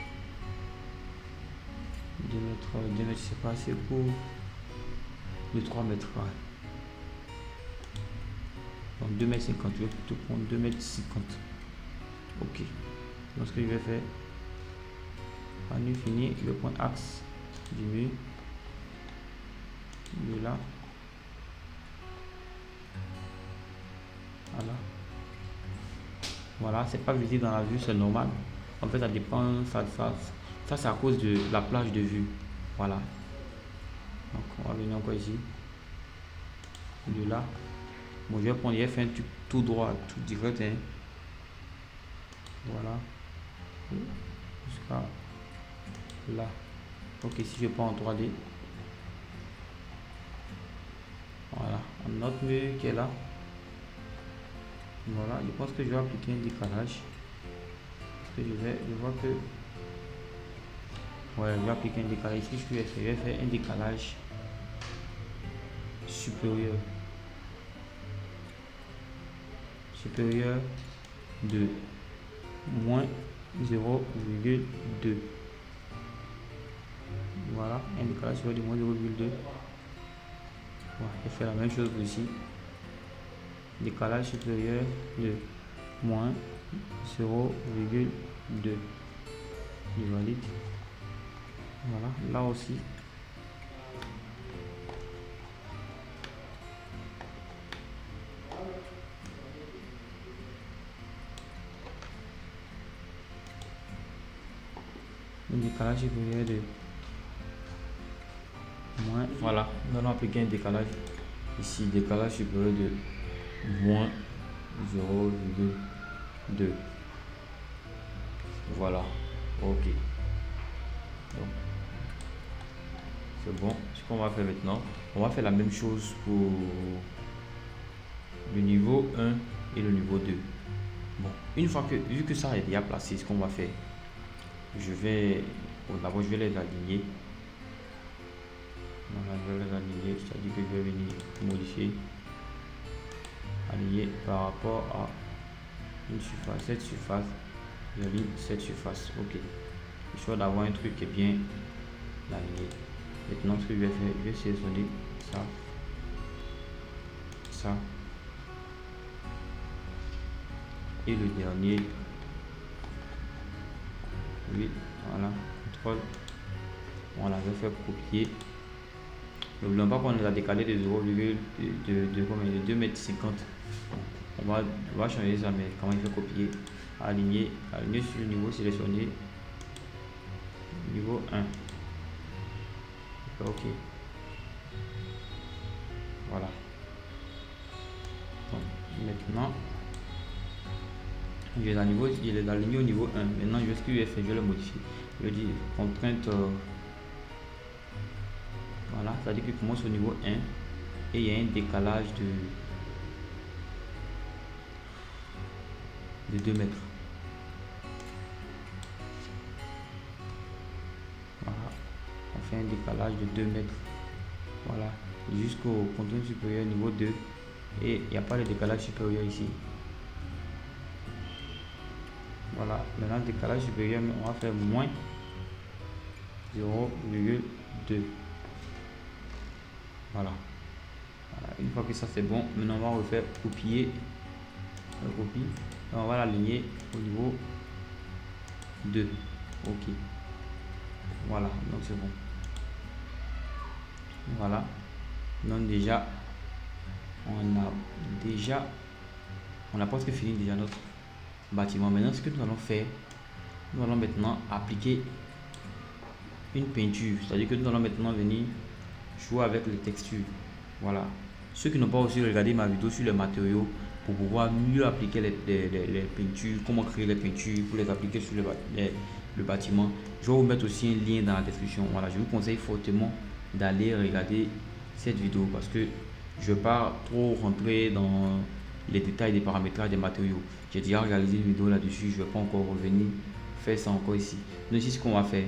Speaker 1: 2 mètres, c'est pas assez pour de 3 mètres. Ouais. Donc 2 mètres 50, je vais plutôt prendre 2 mètres 50. Ok, donc ce que je vais faire, à nu fini, je vais prendre axe du mur de là. Voilà, c'est pas visible dans la vue, c'est normal. En fait, ça dépend, ça c'est à cause de la plage de vue. Voilà. Donc on va venir encore ici. De là. Bon, je vais prendre, il a fait un truc tout droit, tout direct. Hein. Voilà. Jusqu'à là. Ok, si je prends en 3D. Voilà. Un autre mur qui est là. Voilà, je pense que je vais appliquer un décalage. Parce que je vois que. Ouais, je vais appliquer un décalage. Ici, je vais faire un décalage supérieur. Supérieur de moins 0,2. Voilà, un décalage supérieur de moins 0,2. Voilà, je fais la même chose ici. Décalage supérieur de moins 0,2. Je valide. Voilà, là aussi. Un décalage supérieur de moins. Voilà, nous allons appliquer un décalage ici. Décalage supérieur de moins 0,2. Voilà, ok. Donc, C'est bon. Ce qu'on va faire maintenant, on va faire la même chose pour le niveau 1 et le niveau 2. Bon, une fois que, vu que ça est déjà placé, ce qu'on va faire, je vais, d'abord je vais les aligner. Voilà, je vais les aligner, c'est-à-dire que je vais venir modifier, aligner par rapport à une surface, cette surface, j'aligne cette surface, ok. Histoire d'avoir un truc qui est bien aligné. Maintenant, ce que je vais faire, je vais sélectionner ça, ça, et le dernier, oui, voilà, contrôle, voilà, je vais faire copier. N'oublions pas qu'on a décalé de 2,2 m 50. On va changer ça, mais comment il fait copier, aligner sur le niveau sélectionné, niveau 1. Ok, voilà. Donc, maintenant je les aligné au niveau 1. Maintenant ce que je vais faire, je vais le modifier. Je vais dire contrainte, voilà, ça dit qu'il commence au niveau 1 et il y a un décalage de 2 mètres. Voilà, on fait un décalage de 2 mètres. Voilà, jusqu'au contour supérieur niveau 2 et il n'y a pas de décalage supérieur ici. Voilà, maintenant décalage supérieur, on va faire moins 0,2. Voilà. Voilà, une fois que ça c'est bon, maintenant on va refaire copier, copie, on va l'aligner au niveau 2. Ok, voilà, donc c'est bon. Voilà, donc déjà on a presque fini déjà notre bâtiment. Maintenant ce que nous allons faire, nous allons maintenant appliquer une peinture, c'est-à-dire que nous allons maintenant venir jouer avec les textures. Voilà, ceux qui n'ont pas aussi regardé ma vidéo sur les matériaux pour pouvoir mieux appliquer les peintures, comment créer les peintures pour les appliquer sur le bâtiment, je vais vous mettre aussi un lien dans la description. Voilà, je vous conseille fortement d'aller regarder cette vidéo parce que je ne vais pas trop rentrer dans les détails des paramétrages des matériaux. J'ai déjà réalisé une vidéo là-dessus, je ne vais pas encore revenir faire ça encore ici. Donc ici, ce qu'on va faire,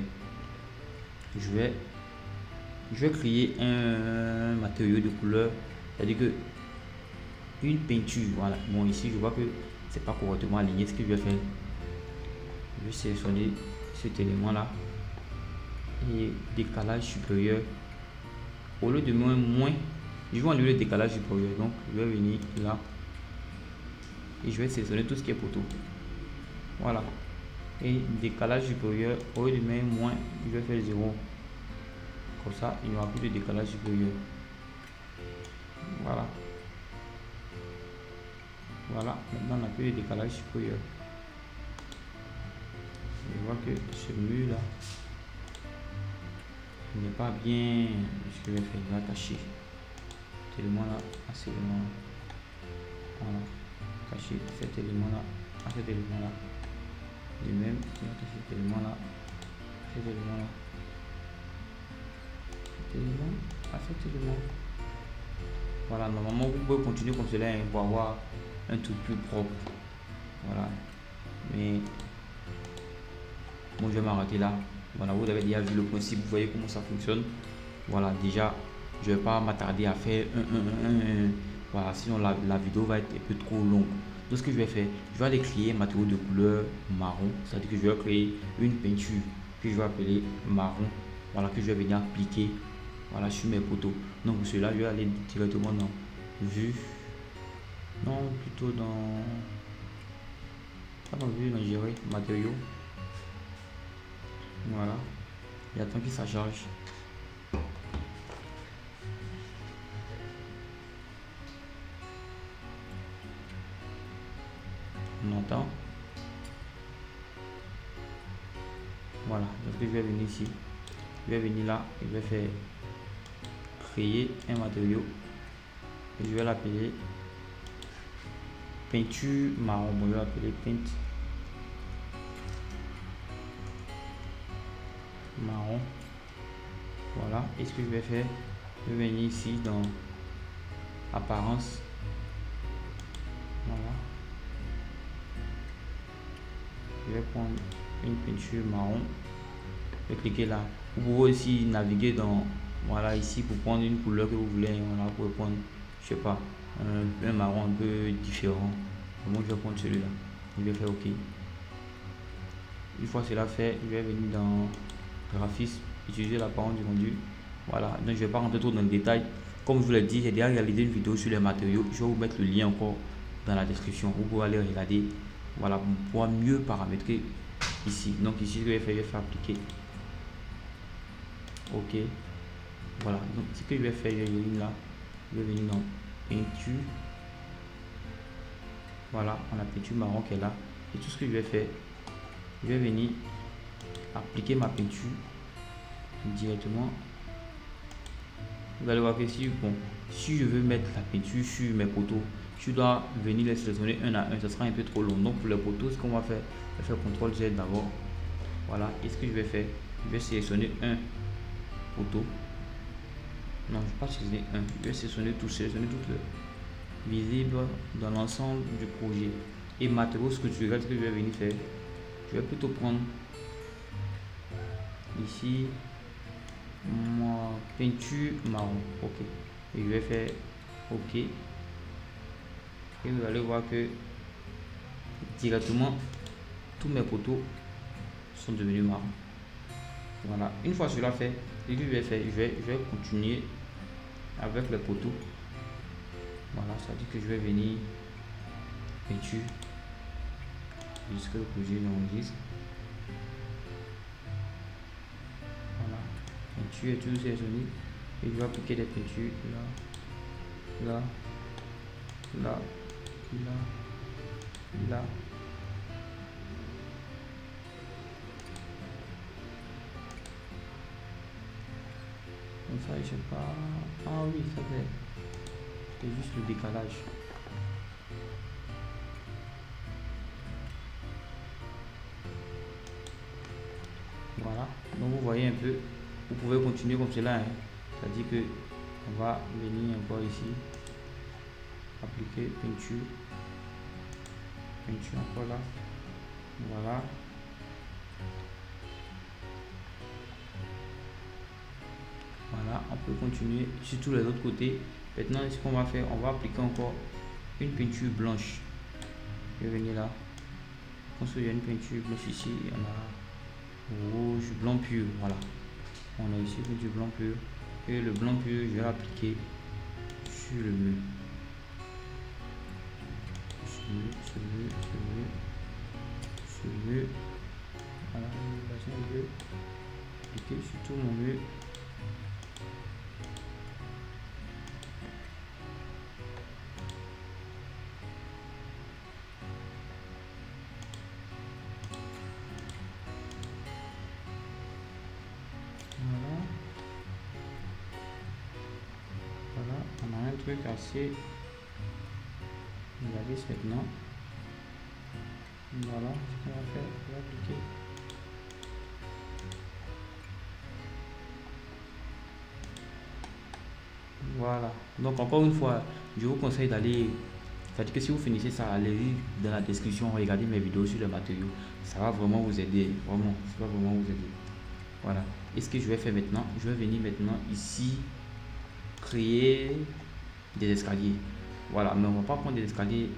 Speaker 1: je vais créer un matériau de couleur, c'est-à-dire que une peinture. Voilà, bon, ici je vois que c'est pas correctement aligné. Ce que je vais faire, je vais sélectionner cet élément là et décalage supérieur. Au lieu de moins, je vais enlever le décalage supérieur. Donc je vais venir là et je vais sélectionner tout ce qui est poteau. Voilà, et décalage supérieur, au lieu de moins, je vais faire 0. Comme ça, il n'y aura plus de décalage supérieur. Voilà. Voilà, maintenant on n'a plus de décalage supérieur. Je vois que ce mur là n'est pas bien. Ce que je vais faire, je vais attacher cet élément là à cet élément là. Voilà, attacher cet élément là à cet élément là. De même, je vais attacher cet élément là à cet élément là. Cet élément à cet élément. Voilà, normalement vous pouvez continuer comme cela pour avoir un truc plus propre. Voilà, mais moi je vais m'arrêter là. Voilà, vous avez déjà vu le principe, vous voyez comment ça fonctionne. Voilà, déjà je vais pas m'attarder à faire voilà, sinon la vidéo va être un peu trop longue. Donc ce que je vais faire, je vais aller créer un matériau de couleur marron, c'est à dire que je vais créer une peinture que je vais appeler marron, voilà, que je vais venir appliquer, voilà, sur mes poteaux. Donc pour cela je vais aller directement dans vue, non, plutôt dans, pas dans vue, dans gérer matériaux. Voilà, il attend que ça charge. On entend. Voilà, donc je vais venir ici, je vais venir là, je vais faire créer un matériau et je vais l'appeler peinture marron. Bon, je vais l'appeler peint marron. Voilà. Et ce que je vais faire, je vais venir ici dans apparence. Voilà. Je vais prendre une peinture marron. Je vais cliquer là. Vous pouvez aussi naviguer dans, voilà, ici pour prendre une couleur que vous voulez. Voilà, vous pouvez prendre, je sais pas, un marron un peu différent. Moi, je vais prendre celui-là. Je vais faire OK. Une fois cela fait, je vais venir dans graphisme, utiliser l'apparence du rendu. Voilà, donc je vais pas rentrer trop dans le détail. Comme je vous l'ai dit, j'ai déjà réalisé une vidéo sur les matériaux. Je vais vous mettre le lien encore dans la description. Vous pouvez aller regarder. Voilà, pour pouvoir mieux paramétrer ici. Donc ici, ce que je vais faire appliquer. OK. Voilà, donc ce que je vais faire, je vais venir là. Je vais venir dans peinture. Voilà, on a peinture marron qui est là. Et tout ce que je vais faire, je vais venir appliquer ma peinture directement. Vous allez voir que si, bon, si je veux mettre la peinture sur mes poteaux, je dois venir les sélectionner un à un, ça sera un peu trop long. Donc pour les poteaux, ce qu'on va faire, je vais faire CTRL Z d'abord. Voilà, et ce que je vais faire, je vais sélectionner un poteau. Non, je ne vais pas sélectionner un, je vais sélectionner tout le visible dans l'ensemble du projet. Et matériaux structurels, ce que je vais venir faire, je vais plutôt prendre ici ma peinture marron. OK. Et je vais faire OK. Et vous allez voir que directement tous mes poteaux sont devenus marrons. Voilà. Une fois cela fait, ce que je vais faire, je vais continuer avec les poteaux. Voilà, ça dit que je vais venir peinture jusqu'à le projet n'enregistre. Voilà, peinture et tout sélectionné. Et je vais appliquer des peintures là, là, là, là, là. Comme ça, je sais pas. Ah oui, ça fait. C'est juste le décalage. Voilà. Donc vous voyez un peu. Vous pouvez continuer comme cela. Hein. C'est-à-dire que on va venir encore ici. Appliquer peinture. Peinture encore là. Voilà. Voilà, on peut continuer sur tous les autres côtés. Maintenant, ce qu'on va faire, on va appliquer encore une peinture blanche. Je vais venir là. Construire une peinture blanche ici. On a rouge, blanc pur. Voilà. On a ici du blanc pur. Et le blanc pur, je vais l'appliquer sur le mur. Sur le mur. Voilà, je vais appliquer sur tout mon mur. Voilà, on a un truc assez réaliste maintenant. Voilà ce qu'on va faire, on va appliquer. Voilà, donc encore une fois, je vous conseille d'aller, c'est-à-dire que si vous finissez ça, allez dans la description, regardez mes vidéos sur les matériaux, ça va vraiment vous aider, vraiment, ça va vraiment vous aider. Voilà, et ce que je vais faire maintenant, je vais venir maintenant ici, créer des escaliers. Voilà, mais on va pas prendre des escaliers,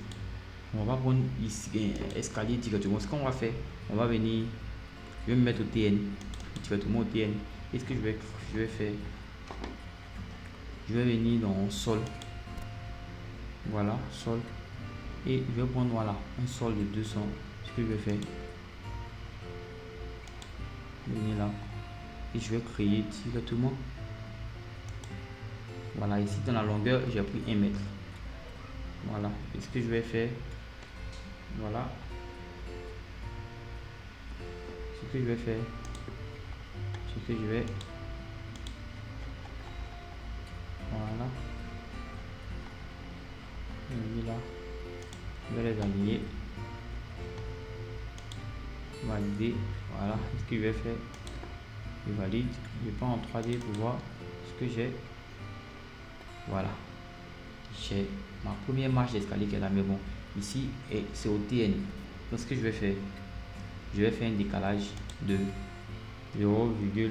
Speaker 1: on va prendre ici escalier directement. Ce qu'on va faire, on va venir, je vais me mettre au TN, directement au TN. Et ce que je vais faire, je vais venir dans sol. Voilà, sol. Et je vais prendre, voilà, un sol de 200. Ce que je vais faire, je vais venir là. Et je vais créer directement. Voilà, ici dans la longueur, j'ai pris 1 mètre. Voilà, et ce que je vais faire, voilà. Ce que je vais faire, c'est que je vais, voilà, là, je vais les aligner, valider. Voilà, ce que je vais faire, Je valide. Je prends en 3D pour voir ce que j'ai. Voilà. J'ai ma première marche d'escalier qui est là. Mais bon, ici, c'est au TN. Donc, ce que je vais faire, je vais faire un décalage de 0,2.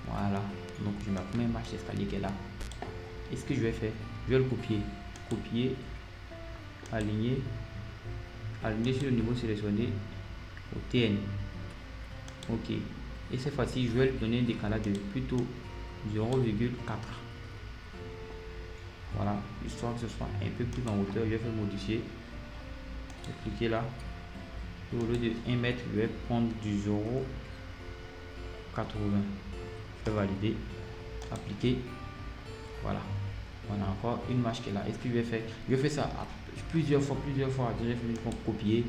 Speaker 1: Voilà. Donc, j'ai ma première marche d'escalier qui est là. Et ce que je vais faire, je vais le copier. Copier, aligner, aligner sur le niveau sélectionné au TN. Ok. Et cette fois-ci, je vais lui donner un décalage de plutôt 0,4. Voilà. Histoire que ce soit un peu plus en hauteur, je vais faire modifier. Je vais cliquer là. Et au lieu de 1 mètre, je vais prendre du 0,80. Je vais valider. Appliquer. Voilà. On a encore une marche qui est là. Est-ce que je vais faire? Je vais faire ça plusieurs fois. Je vais faire copier,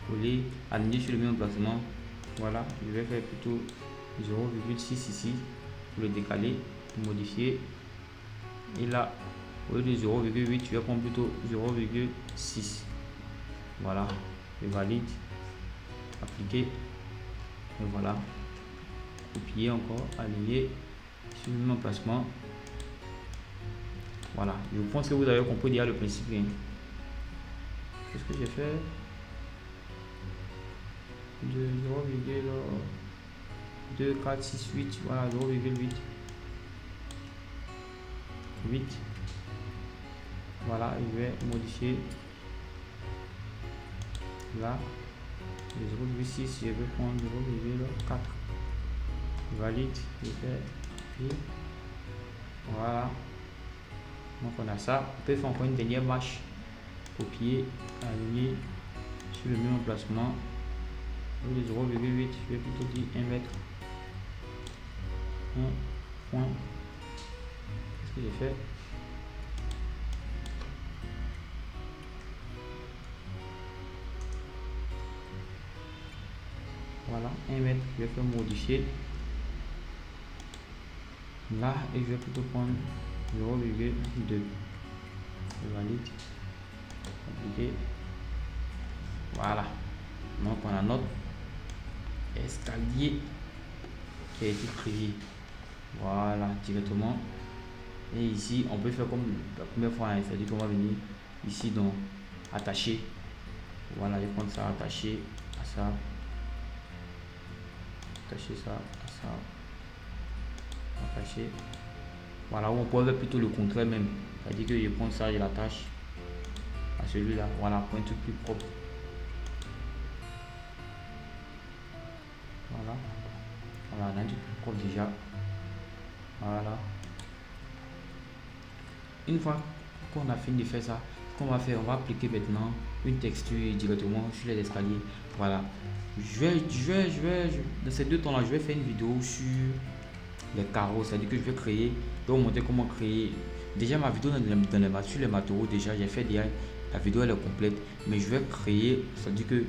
Speaker 1: coller, aligner sur le même emplacement. Voilà. Je vais faire plutôt 0,6 ici pour le décaler, modifier. Et là, au lieu de 0,8, je vais prendre plutôt 0,6. Voilà. Je valide. Appliquer. Et voilà. Copier encore, aligner sur le même emplacement. Voilà, je pense que vous avez compris déjà le principe. Qu'est-ce que j'ai fait? De 0,2, 4, 6, 8. Voilà, 0,8. 8. Voilà, je vais modifier. Là, 0,6, je vais prendre 0,4. Valide, je fais. Puis, voilà. Donc on a ça. On peut faire encore une dernière marche. Copier, aligner sur le même emplacement. Au lieu de 0,8, je vais plutôt dire 1 mètre. 1 point. Qu'est-ce que j'ai fait? Voilà, 1 mètre. Je vais faire modifier. Là, et je vais plutôt prendre 0,2. Je valide. Appliquer. Voilà. Donc on a notre escalier qui a été créé. Voilà, directement. Et ici, on peut faire comme la première fois, hein, c'est-à-dire qu'on va venir ici dans attacher. Voilà, je vais prendre ça, attacher à ça. Attacher ça à ça. Attacher. Voilà, on peut faire plutôt le contraire même. C'est-à-dire que je prends ça, je l'attache à celui-là. Voilà, pour un truc plus propre. Voilà. Voilà, on a un truc plus propre déjà. Voilà. Une fois qu'on a fini de faire ça, ce qu'on va faire, on va appliquer maintenant une texture directement sur les escaliers. Voilà. Dans ces deux temps-là, je vais faire une vidéo sur les carreaux, c'est-à-dire que je vais créer, je vais vous montrer comment créer. Déjà ma vidéo sur les matériaux, déjà j'ai fait déjà, la vidéo elle est complète, mais je vais créer, c'est-à-dire que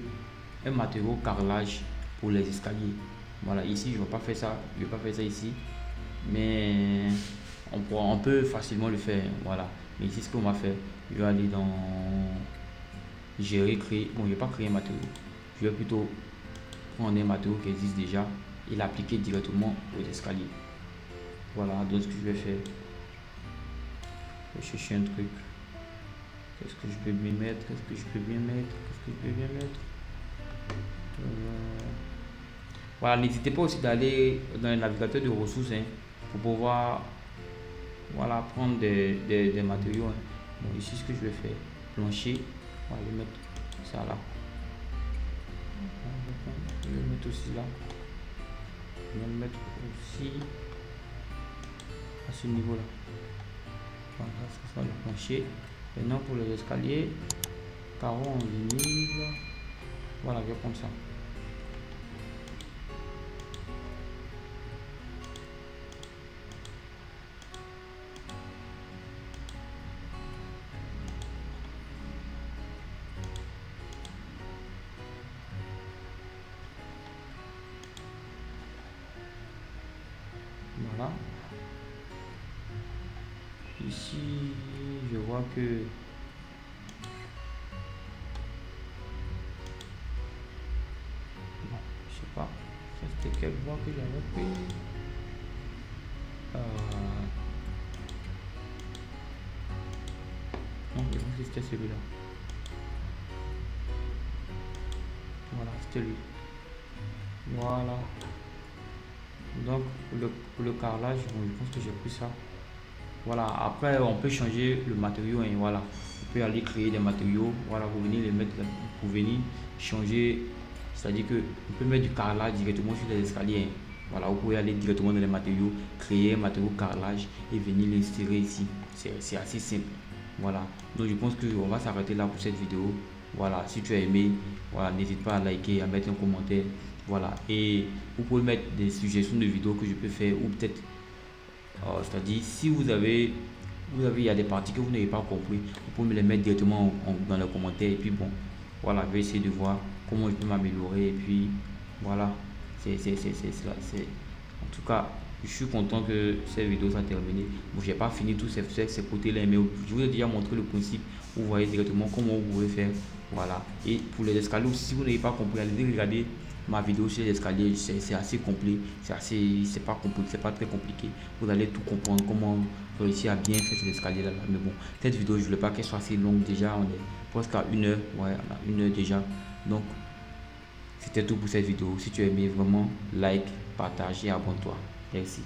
Speaker 1: un matériau carrelage pour les escaliers. Voilà, ici je ne vais pas faire ça, ici, mais on peut facilement le faire. Voilà, mais ici ce qu'on va faire, je vais aller dans gérer, créer. Bon, je ne vais pas créer un matériau, je vais plutôt prendre un matériau qui existe déjà et l'appliquer directement aux escaliers. Voilà, donc ce que je vais faire, je vais chercher un truc. Qu'est-ce que je peux bien mettre? Voilà, n'hésitez pas aussi d'aller dans le navigateur de ressources, hein, pour pouvoir, voilà, prendre des matériaux, hein. Bon, ici ce que je vais faire, plancher, on va le mettre ça là. Je vais le mettre aussi là. Je vais le mettre aussi à ce niveau là. Voilà, ça sera le plancher. Maintenant pour les escaliers, carreaux en vinyle. Voilà, je vais prendre ça. Voilà. Ici, je vois que bon, je sais pas. Ça c'était quel bois que j'avais pris? Non, je pense que c'était celui-là. Voilà, c'était lui. Voilà. Donc pour le carrelage, bon, je pense que j'ai pris ça. Voilà, après on peut changer le matériau, hein, voilà. On peut aller créer des matériaux, voilà, vous venez les mettre là, pour venir changer, c'est-à-dire que on peut mettre du carrelage directement sur les escaliers, hein. Voilà, vous pouvez aller directement dans les matériaux, créer un matériau carrelage et venir l'insérer ici. C'est assez simple. Voilà, donc je pense qu'on va s'arrêter là pour cette vidéo. Voilà, si tu as aimé, voilà, n'hésite pas à liker, à mettre un commentaire. Voilà, et vous pouvez mettre des suggestions de vidéos que je peux faire ou peut-être c'est-à-dire, si il y a des parties que vous n'avez pas compris, vous pouvez me les mettre directement dans les commentaires. Et puis bon, voilà, je vais essayer de voir comment je peux m'améliorer. Et puis voilà, c'est cela. En tout cas, je suis content que cette vidéo soit terminée. Bon, j'ai pas fini tous ces côtés-là, mais je vous ai déjà montré le principe. Vous voyez directement comment vous pouvez faire. Voilà. Et pour les escaliers aussi, si vous n'avez pas compris, allez regarder ma vidéo sur les escaliers. C'est assez complet, c'est pas compliqué, c'est pas très compliqué. Vous allez tout comprendre comment réussir à bien faire ces escaliers là. Mais bon, cette vidéo je voulais pas qu'elle soit assez longue. Déjà on est presque à 1 heure, ouais, on a 1 heure déjà. Donc c'était tout pour cette vidéo. Si tu as aimé, vraiment like, partage et abonne-toi. Merci.